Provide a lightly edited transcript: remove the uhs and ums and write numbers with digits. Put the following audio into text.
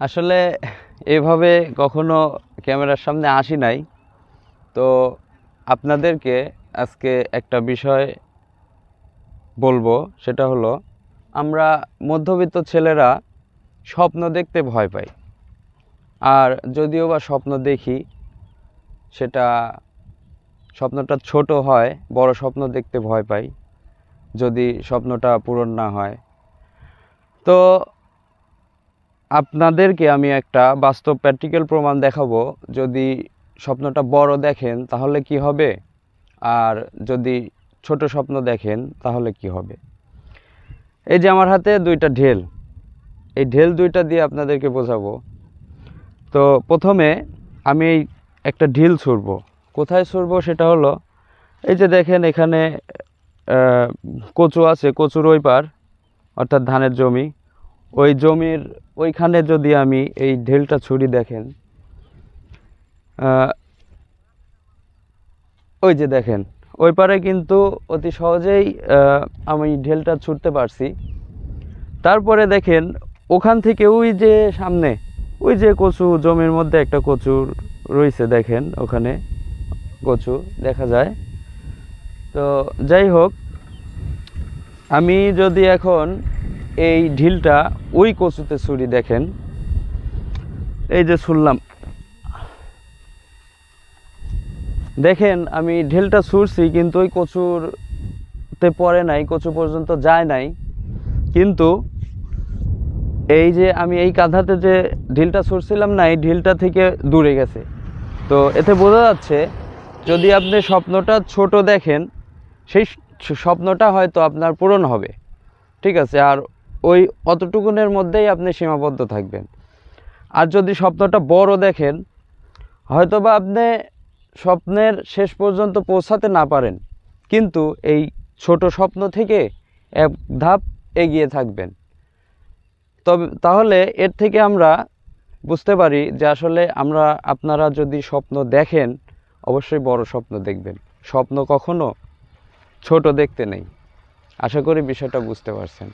আসলে এভাবে কখনো ক্যামেরার সামনে আসি নাই। তো আপনাদেরকে আজকে একটা বিষয় বলবো, সেটা হলো আমরা মধ্যবিত্ত ছেলেরা স্বপ্ন দেখতে ভয় পাই। আর যদিও বা স্বপ্ন দেখি, সেটা স্বপ্নটা ছোট হয়, বড় স্বপ্ন দেখতে ভয় পাই যদি স্বপ্নটা পূরণ না হয়। তো আপনাদেরকে আমি একটা বাস্তব প্র্যাকটিক্যাল প্রমাণ দেখাবো। যদি স্বপ্নটা বড় দেখেন তাহলে কি হবে, আর যদি ছোট স্বপ্ন দেখেন তাহলে কি হবে। এই যে আমার হাতে দুইটা ঢেল, এই ঢেল দুইটা দিয়ে আপনাদেরকে বোঝাবো। তো প্রথমে আমি একটা ঢিল ছুঁড়বো। কোথায় ছুঁড়বো সেটা হলো, এই যে দেখেন এখানে কচু আছে, কচুর ওই পার অর্থাৎ ধানের জমি, ওই জমির ওইখানে যদি আমি এই ঢেলটা ছুঁড়ি, দেখেন ওই যে দেখেন ওই পারে কিন্তু অতি সহজেই আমি ঢেলটা ছুঁড়তে পারছি। তারপরে দেখেন ওখান থেকে ওই যে সামনে ওই যে কচু জমির মধ্যে একটা কচু রয়েছে, দেখেন ওখানে কচু দেখা যায়। তো যাই হোক, আমি যদি এখন এই ঢিলটা ওই কচুতে ছুরি, দেখেন এই যে ছুড়লাম, দেখেন আমি ঢিলটা ছুঁড়ছি কিন্তু ওই কচুরতে পড়ে নাই, কচু পর্যন্ত যায় নাই। কিন্তু এই যে আমি এই কাঁধাতে যে ঢিলটা ছুঁড়ছিলাম না, এই ঢিলটা থেকে দূরে গেছে। তো এতে বোঝা যাচ্ছে, যদি আপনি স্বপ্নটা ছোট দেখেন, সেই স্বপ্নটা হয়তো আপনার পূরণ হবে, ঠিক আছে, আর ওই অতটুকুনের মধ্যেই আপনি সীমাবদ্ধ থাকবেন। আর যদি স্বপ্নটা বড় দেখেন, হয়তোবা আপনি স্বপ্নের শেষ পর্যন্ত পৌঁছাতে না পারেন, কিন্তু এই ছোট স্বপ্ন থেকে এক ধাপ এগিয়ে থাকবেন। তবে তাহলে এর থেকে আমরা বুঝতে পারি যে আসলে আপনারা যদি স্বপ্ন দেখেন, অবশ্যই বড় স্বপ্ন দেখবেন। স্বপ্ন কখনো ছোট দেখতে নেই। আশা করি বিষয়টা বুঝতে পারছেন।